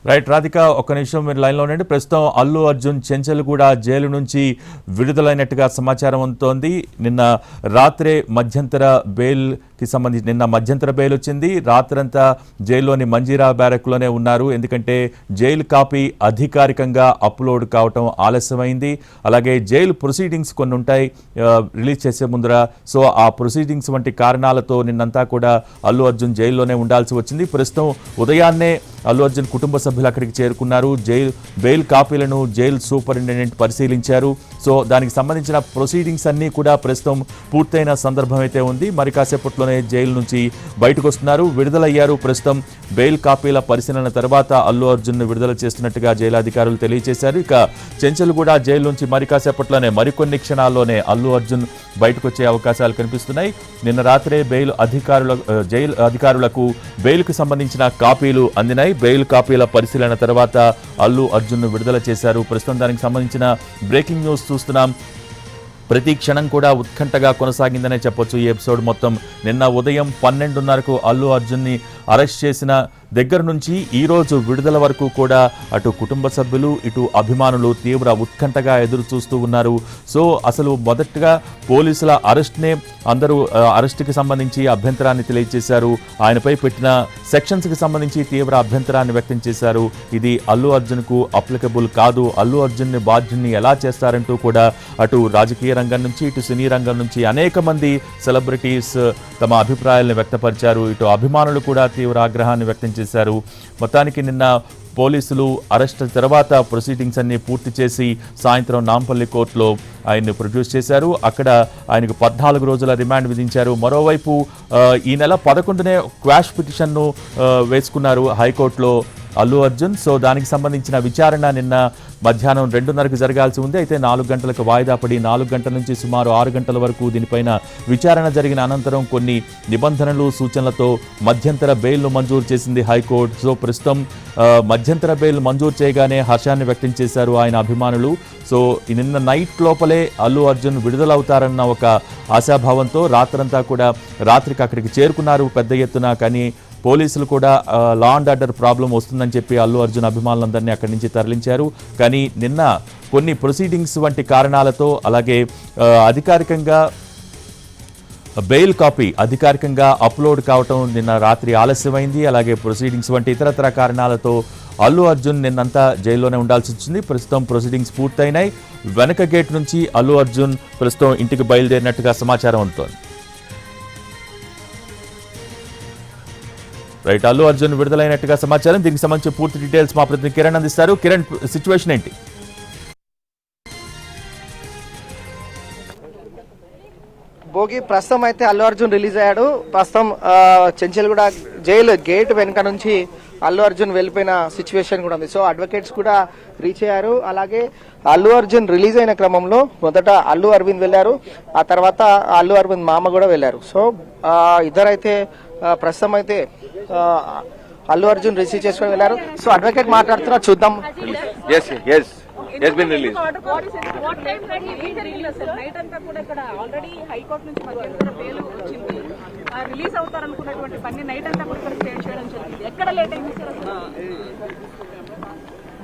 Right Radhika, ఒక్క నిమిషం మీరు లైన్లో ఉండండి. ప్రస్తుతం అల్లు అర్జున్ చెంచల్గూడ జైలు నుంచి విడుదలైనట్టుగా సమాచారం అందుతోంది. నిన్న రాత్రే మధ్యంతర బెయిల్కి సంబంధించి మధ్యంతర బెయిల్ వచ్చింది. రాత్రంతా జైల్లోని మంజీరా బ్యారక్లోనే ఉన్నారు. ఎందుకంటే జైలు కాపీ అధికారికంగా అప్లోడ్ కావటం ఆలస్యమైంది. అలాగే జైలు ప్రొసీడింగ్స్ కొన్ని ఉంటాయి రిలీజ్ చేసే ముందర. సో ఆ ప్రొసీడింగ్స్ వంటి కారణాలతో నిన్నంతా కూడా అల్లు అర్జున్ జైల్లోనే ఉండాల్సి వచ్చింది. ప్రస్తుతం ఉదయాన్నే అల్లు అర్జున్ కుటుంబ సభ్యులు అక్కడికి చేరుకున్నారు. బెయిల్ కాపీలను జైలు సూపరింటెండెంట్ పరిశీలించారు. సో దానికి సంబంధించిన ప్రొసీడింగ్స్ అన్నీ కూడా ప్రస్తుతం పూర్తయిన సందర్భం అయితే ఉంది. మరి కాసేపట్లోనే జైలు నుంచి బయటకు వస్తున్నారు, విడుదలయ్యారు. ప్రస్తుతం బెయిల్ కాపీల పరిశీలన తర్వాత అల్లు అర్జున్ విడుదల చేస్తున్నట్టుగా జైలు అధికారులు తెలియజేశారు. ఇక చెంచల్గూడ జైలు నుంచి మరి కాసేపట్లోనే మరికొన్ని క్షణాల్లోనే అల్లు అర్జున్ బయటకు వచ్చే అవకాశాలు కనిపిస్తున్నాయి. నిన్న రాత్రే జైలు అధికారులకు బెయిల్కు సంబంధించిన కాపీలు అందినాయి. బెయిల్ కాపీల పరిశీలన తర్వాత అల్లు అర్జున్ విడుదల చేశారు. ప్రస్తుతం దానికి సంబంధించిన బ్రేకింగ్ న్యూస్ చూస్తున్నాం. ప్రతి క్షణం కూడా ఉత్కంఠగా కొనసాగిందనే చెప్పొచ్చు. ఈ ఎపిసోడ్ మొత్తం నిన్న ఉదయం 12:30కు అల్లు అర్జున్ని అరెస్ట్ చేసిన దగ్గర నుంచి ఈరోజు విడుదల వరకు కూడా అటు కుటుంబ సభ్యులు ఇటు అభిమానులు తీవ్ర ఉత్కంఠగా ఎదురు చూస్తూ ఉన్నారు. సో అసలు మొదటగా పోలీసుల అరెస్ట్నే అందరూ అరెస్ట్కి సంబంధించి అభ్యంతరాన్ని తెలియజేశారు. ఆయనపై పెట్టిన సెక్షన్స్కి సంబంధించి తీవ్ర అభ్యంతరాన్ని వ్యక్తం చేశారు. ఇది అల్లు అర్జున్కు అప్లికబుల్ కాదు, అల్లు అర్జున్ని బాధ్యున్ని ఎలా చేస్తారంటూ కూడా అటు రాజకీయ రంగం నుంచి ఇటు సినీ రంగం నుంచి అనేక మంది సెలబ్రిటీస్ తమ అభిప్రాయాలను వ్యక్తపరిచారు. ఇటు అభిమానులు కూడా తీవ్ర ఆగ్రహాన్ని వ్యక్తం చేశారు. మొత్తానికి నిన్న పోలీసులు అరెస్ట్ తర్వాత ప్రొసీడింగ్స్ అన్ని పూర్తి చేసి సాయంత్రం నాంపల్లి కోర్టులో ఆయన్ని ప్రొడ్యూస్ చేశారు. అక్కడ ఆయనకు 14 రోజుల రిమాండ్ విధించారు. మరోవైపు ఈ నెల 11నే క్వాష్ పిటిషన్ను వేసుకున్నారు హైకోర్టులో అల్లు అర్జున్. సో దానికి సంబంధించిన విచారణ నిన్న మధ్యాహ్నం 2:30కు జరగాల్సి ఉంది. అయితే 4 గంటలకు వాయిదా పడి 4 గంటల నుంచి సుమారు 6 గంటల వరకు దీనిపైన విచారణ జరిగిన అనంతరం కొన్ని నిబంధనలు సూచనలతో మధ్యంతర బెయిల్ను మంజూరు చేసింది హైకోర్టు. సో ప్రస్తుతం మధ్యంతర బెయిల్ మంజూరు చేయగానే హర్షాన్ని వ్యక్తం చేశారు ఆయన అభిమానులు. సో నిన్న నైట్ లోపలే అల్లు అర్జున్ విడుదలవుతారన్న ఒక ఆశాభావంతో రాత్రికి అక్కడికి చేరుకున్నారు పెద్ద ఎత్తున. కానీ పోలీసులు కూడా లా అండ్ ఆర్డర్ ప్రాబ్లం వస్తుందని చెప్పి అల్లు అర్జున్ అభిమానులందరినీ అక్కడి నుంచి తరలించారు. కానీ నిన్న కొన్ని ప్రొసీడింగ్స్ వంటి కారణాలతో అలాగే అధికారికంగా బెయిల్ కాపీ అధికారికంగా అప్లోడ్ కావటం నిన్న రాత్రి ఆలస్యమైంది. అలాగే ప్రొసీడింగ్స్ వంటి ఇతరత్ర కారణాలతో అల్లు అర్జున్ నిన్నంతా జైల్లోనే ఉండాల్సి వచ్చింది. ప్రస్తుతం ప్రొసీడింగ్స్ పూర్తయినాయి. వెనక గేట్ నుంచి అల్లు అర్జున్ ప్రస్తుతం ఇంటికి బయలుదేరినట్టుగా సమాచారం అందుతోంది. రైట్, అల్లు అర్జున్ విడుదలైనట్టుగా సమాచారం. దీనికి సంబంధించి పూర్తి డీటెయిల్స్ మా ప్రతినిధి కిరణ్ అందిస్తారు. కిరణ్, సిచ్యువేషన్ ఏంటి? భోగి, ప్రస్తుతం అయితే అల్లు అర్జున్ రిలీజ్ అయ్యాడు. ప్రస్తుతం చెంచల్గూడ జైలు గేట్ వెనుక నుంచి అల్లు అర్జున్ వెళ్ళిపోయిన సిచ్యువేషన్ కూడా ఉంది. సో అడ్వకేట్స్ కూడా రీచ్ అయ్యారు. అలాగే అల్లు అర్జున్ రిలీజ్ అయిన క్రమంలో మొదట అల్లు అరవింద్ వెళ్ళారు, ఆ తర్వాత అల్లు అరవింద్ మామ కూడా వెళ్ళారు. సో ఇద్దరైతే ప్రస్తుతం అయితే అల్లు అర్జున్ రిసీవ్ చేసుకుని వెళ్ళారు. సో అడ్వకేట్ మాట్లాడుతున్నా, చూద్దాం.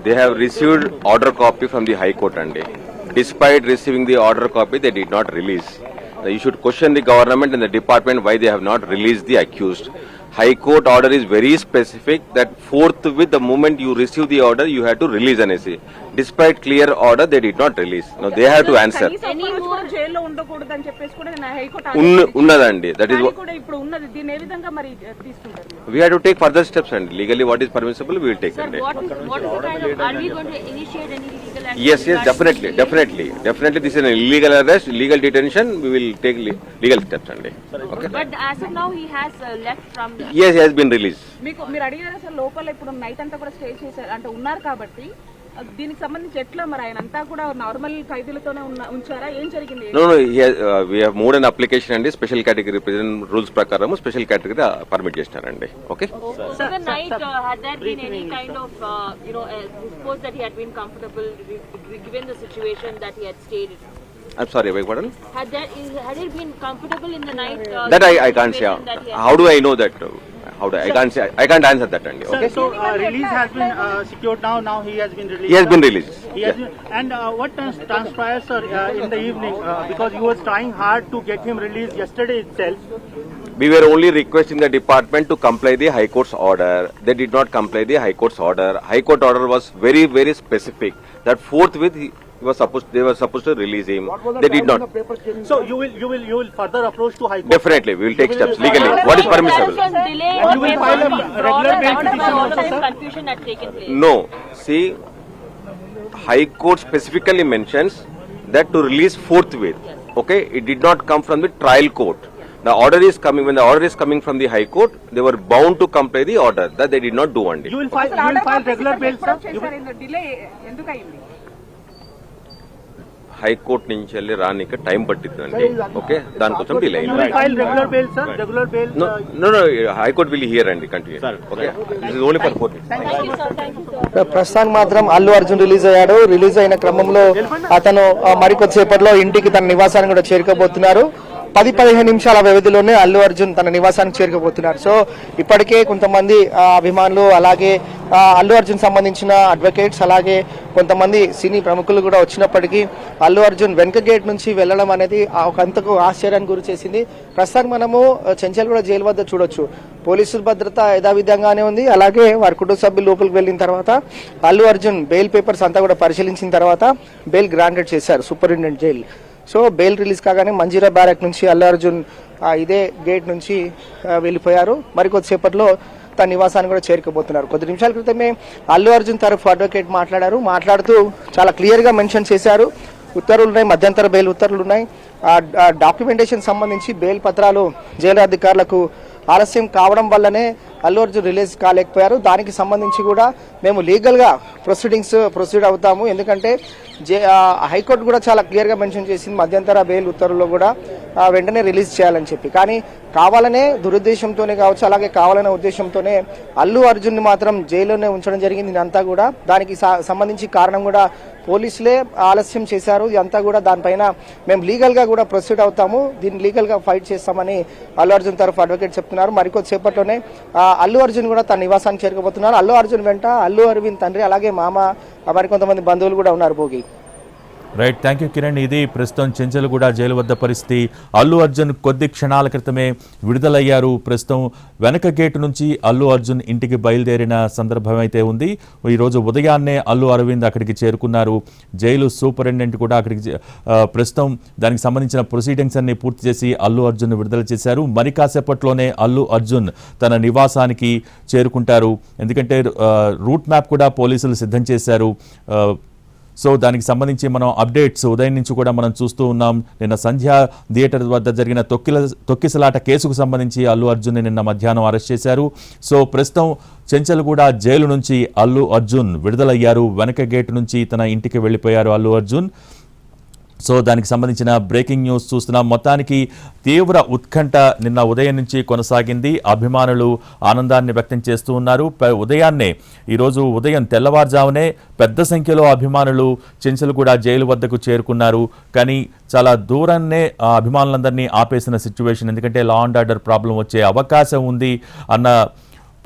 They have received order copy from the High Court and despite receiving the order copy they did not release. You should question the government and the department why they have not released the accused. High Court order is very specific that forthwith the moment you receive the order you have to release an essay. Despite clear order they did not release. Now they have to answer. Unnadandi, that is what we have to take further steps and legally what is permissible we will take. Sir, are we going to initiate any legal action? Yes, definitely. This is an illegal arrest, illegal detention. We will take legal steps and okay. But as of now he has left from the... Yes, he has been released. మీరు అడిగారు sir, లోపల ఇప్పుడు night అంతా కూడా stay చేశారు అంటే ఉన్నారు కాబట్టి దీనికి సంబంధించి ఎట్లా మరి ఆయన అంతా కూడా నార్మల్ ఖైదీలతోనే ఉంచారా, ఏం జరిగింది? No, we have moved an application and special category prison rules prakaram special category permit చేస్తారండి. Okay. So the night had there been any kind of suppose that he had been comfortable given the situation that he had stayed in? I'm sorry, beg pardon? Had it been comfortable in the night? That I can't say. How do I know that? how do I can't answer that, Andy. Sir, Okay. so release has been secured now. Now he has been released. He has been released. He has been, and what transpires, sir, in the evening? Because you was trying hard to get him released yesterday itself. We were only requesting the department to comply the High Court's order. They did not comply the High Court's order. High Court order was very, very specific that forthwith they were supposed to release him. They did not. So you will further approach to High Court. Definitely, we will take steps legally. What is permissible? There was some delay And you will or file a paper regular bail fraud, petition all also, of this sir? confusion had taken place. No. See, High Court specifically mentions that to release forthwith. Okay, it did not come from the trial court. The order is coming. When the order is coming from the High Court, they were bound to comply the order. That they did not do, Andy. You will file regular bail, sir. You will, delay ఎందుకు అయింది? High court నుంచి వెళ్ళి రానికి time పట్టిందండి. Okay, దానికోసం delay you will file regular bail, sir. Regular bail. No, high court will hear అండి continue. Okay, this is only for 4 days. Thank you, sir. Thank you, sir. ప్రస్తుతానికి మాత్రం అల్లు అర్జున్ రిలీజ్ అయ్యాడు. రిలీజ్ అయిన క్రమంలో అతను మరికొద్దిసేపట్లో ఇంటికి తన నివాసానికి కూడా చేరుకోబోతున్నారు. 10-15 నిమిషాల వ్యవధిలోనే అల్లు అర్జున్ తన నివాసానికి చేరుకోబోతున్నారు. సో ఇప్పటికే కొంతమంది అభిమానులు, అలాగే అల్లు అర్జున్ సంబంధించిన అడ్వకేట్స్, అలాగే కొంతమంది సినీ ప్రముఖులు కూడా వచ్చినప్పటికీ అల్లు అర్జున్ వెనక గేట్ నుంచి వెళ్ళడం అనేది ఒకంతకు ఆశ్చర్యానికి గురి చేసింది. ప్రస్తుతానికి మనము చెంచల్గూడ జైలు వద్ద చూడొచ్చు. పోలీసుల భద్రత యథావిధంగానే ఉంది. అలాగే వారి కుటుంబ సభ్యులు లోపలికి వెళ్ళిన తర్వాత అల్లు అర్జున్ బెయిల్ పేపర్స్ అంతా కూడా పరిశీలించిన తర్వాత బెయిల్ గ్రాంటెడ్ చేశారు superintendent jail. So bail release కాగానే మంజీరా బ్యారక్ నుంచి అల్లు అర్జున్ ఇదే గేట్ నుంచి వెళ్ళిపోయారు. మరికొద్దిసేపట్లో తన నివాసాన్ని కూడా చేరుకోబోతున్నారు. కొద్ది నిమిషాల క్రితమే అల్లు అర్జున్ తరఫు అడ్వకేట్ మాట్లాడుతూ చాలా క్లియర్గా మెన్షన్ చేశారు. ఉత్తర్వులు ఉన్నాయి, మధ్యంతర బెయిల్ ఉత్తర్వులు ఉన్నాయి. డాక్యుమెంటేషన్ సంబంధించి బెయిల్ పత్రాలు జైలు అధికారులకు ఆలస్యం కావడం వల్లనే అల్లు అర్జున్ రిలీజ్ కాలేకపోయారు. దానికి సంబంధించి కూడా మేము లీగల్గా ప్రొసీడ్ అవుతాము. ఎందుకంటే హైకోర్టు కూడా చాలా క్లియర్గా మెన్షన్ చేసింది మధ్యంతర బెయిల్ ఉత్తర్వుల్లో కూడా వెంటనే రిలీజ్ చేయాలని చెప్పి. కానీ కావాలనే దురుద్దేశంతోనే కావచ్చు, అలాగే కావాలనే ఉద్దేశంతోనే అల్లు అర్జున్ని మాత్రం జైల్లోనే ఉంచడం జరిగింది. ఇదంతా కూడా దానికి సంబంధించి కారణం కూడా పోలీసులే ఆలస్యం చేశారు. ఇదంతా కూడా దానిపైన మేము లీగల్గా కూడా ప్రొసీడ్ అవుతాము, దీన్ని లీగల్గా ఫైట్ చేస్తామని అల్లు అర్జున్ తరఫు అడ్వకేట్ చెప్తున్నారు. మరికొద్దిసేపట్లోనే అల్లు అర్జున్ కూడా తన నివాసానికి చేరుకోబోతున్నారు. అల్లు అర్జున్ వెంట అల్లు అరవింద్ తండ్రి, అలాగే మామ, మరికొంతమంది బంధువులు కూడా ఉన్నారు. Bhogi right, thank you Kiran. ఇది ప్రస్తుతం చెంచల్గూడ జైలు వద్ద పరిస్థితి. అల్లు అర్జున్ కొద్ది క్షణాల క్రితమే విడుదలయ్యారు. ప్రస్తుతం వెనక గేటు నుంచి అల్లు అర్జున్ ఇంటికి బయలుదేరిన సందర్భం అయితే ఉంది. ఈరోజు ఉదయాన్నే అల్లు అరవింద్ అక్కడికి చేరుకున్నారు. జైలు సూపరింటెండెంట్ కూడా అక్కడికి ప్రస్తుతం దానికి సంబంధించిన ప్రొసీడింగ్స్ అన్ని పూర్తి చేసి అల్లు అర్జున్ విడుదల చేశారు. మరి కాసేపట్లోనే అల్లు అర్జున్ తన నివాసానికి చేరుకుంటారు. ఎందుకంటే రూట్ మ్యాప్ కూడా పోలీసులు సిద్ధం చేశారు. సో దానికి సంబంధించి మనం అప్డేట్స్ ఉదయం నుంచి కూడా మనం చూస్తూ ఉన్నాం. నిన్న సంధ్యా థియేటర్ వద్ద జరిగిన తొక్కిసలాట కేసుకు సంబంధించి అల్లు అర్జున్ని నిన్న మధ్యాహ్నం అరెస్ట్ చేశారు. సో ప్రస్తుతం చెంచల్గూడ జైలు నుంచి అల్లు అర్జున్ విడుదలయ్యారు. వెనక గేటు నుంచి తన ఇంటికి వెళ్ళిపోయారు అల్లు అర్జున్. సో దానికి సంబంధించిన బ్రేకింగ్ న్యూస్ చూస్తున్నాం. మొత్తానికి తీవ్ర ఉత్కంఠ నిన్న ఉదయం నుంచి కొనసాగింది. అభిమానులు ఆనందాన్ని వ్యక్తం చేస్తూ ఉన్నారు. ఉదయాన్నే ఈరోజు ఉదయం తెల్లవారుజామునే పెద్ద సంఖ్యలో అభిమానులు చెంచల్గూడ జైలు వద్దకు చేరుకున్నారు. కానీ చాలా దూరాన్నే ఆ అభిమానులందరినీ ఆపేసిన సిచ్యువేషన్. ఎందుకంటే లా అండ్ ఆర్డర్ ప్రాబ్లం వచ్చే అవకాశం ఉంది అన్న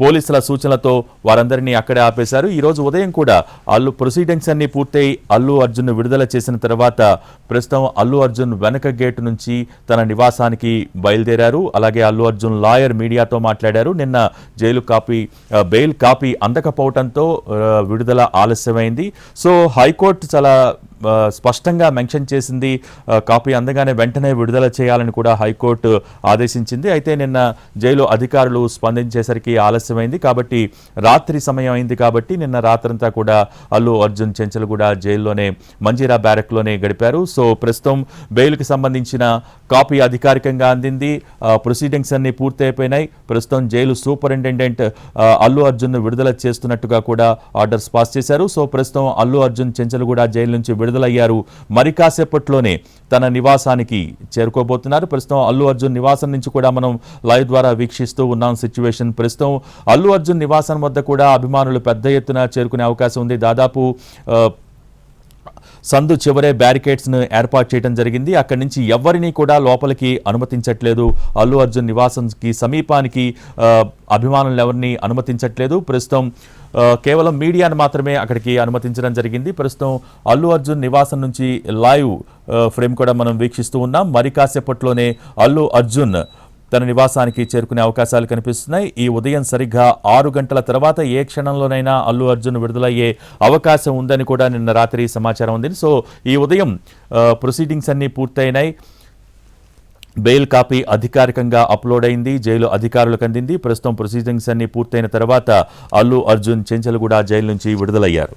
పోలీసుల సూచనలతో వారందరినీ అక్కడే ఆపేశారు. ఈరోజు ఉదయం కూడా ప్రొసీడింగ్స్ అన్ని పూర్తయి అల్లు అర్జున్ విడుదల చేసిన తర్వాత ప్రస్తుతం అల్లు అర్జున్ వెనక గేటు నుంచి తన నివాసానికి బయలుదేరారు. అలాగే అల్లు అర్జున్ లాయర్ మీడియాతో మాట్లాడారు. నిన్న బెయిల్ కాపీ అందకపోవడంతో విడుదల ఆలస్యమైంది. సో హైకోర్టు చాలా స్పష్టంగా మెన్షన్ చేసింది, కాపీ అందగానే వెంటనే విడుదల చేయాలని కూడా హైకోర్టు ఆదేశించింది. అయితే నిన్న జైలు అధికారులు స్పందించేసరికి ఆలస్యమైంది. కాబట్టి రాత్రి సమయం అయింది. కాబట్టి నిన్న రాత్రంతా కూడా అల్లు అర్జున్ చెంచల్గూడ జైల్లోనే మంజీరా బ్యారక్లోనే గడిపారు. సో ప్రస్తుతం బెయిల్కి సంబంధించిన కాపీ అధికారికంగా అందింది. ప్రొసీడింగ్స్ అన్ని పూర్తయిపోయినాయి. ప్రస్తుతం జైలు సూపరింటెండెంట్ అల్లు అర్జున్ విడుదల చేస్తున్నట్టుగా కూడా ఆర్డర్స్ పాస్ చేశారు. సో ప్రస్తుతం అల్లు అర్జున్ చెంచల్గూడ జైలు నుంచి విడుదలయ్యారు. మరి కాసేపట్లోనే తన నివాసానికి చేరుకోబోతున్నారు. ప్రస్తుతం అల్లు అర్జున్ నివాసం నుంచి కూడా మనం లైవ్ ద్వారా వీక్షిస్తూ ఉన్నాం సిచ్యువేషన్. ప్రస్తుతం అల్లు అర్జున్ నివాసం వద్ద కూడా అభిమానులు పెద్ద ఎత్తున చేరుకునే అవకాశం ఉంది. దాదాపు సందు చివరే బ్యారికేడ్స్ ను ఏర్పాటు చేయడం జరిగింది. అక్కడి నుంచి ఎవరిని కూడా లోపలికి అనుమతించట్లేదు. అల్లు అర్జున్ నివాసానికి సమీపానికి అభిమానులు ఎవరిని అనుమతించట్లేదు. ప్రస్తుతం కేవలం మీడియాను మాత్రమే అక్కడికి అనుమతించడం జరిగింది. ప్రస్తుతం అల్లు అర్జున్ నివాసం నుంచి లైవ్ ఫ్రేమ్ కూడా మనం వీక్షిస్తూ ఉన్నాం. మరి కాసేపట్లోనే అల్లు అర్జున్ తన నివాసానికి చేరుకునే అవకాశాలు కనిపిస్తున్నాయి. ఈ ఉదయం సరిగ్గా 6 గంటల తర్వాత ఏ క్షణంలోనైనా అల్లు అర్జున్ విడుదలయ్యే అవకాశం ఉందని కూడా నిన్న రాత్రి సమాచారం ఉంది. సో ఈ ఉదయం ప్రొసీడింగ్స్ అన్నీ పూర్తయినాయి. బెయిల్ కాపీ అధికారికంగా అప్లోడ్ అయింది, జైలు అధికారులకు అందింది. ప్రస్తుతం ప్రొసీడింగ్స్ అన్ని పూర్తయిన తర్వాత అల్లు అర్జున్ చెంచల్గూడ జైలు నుంచి విడుదలయ్యారు.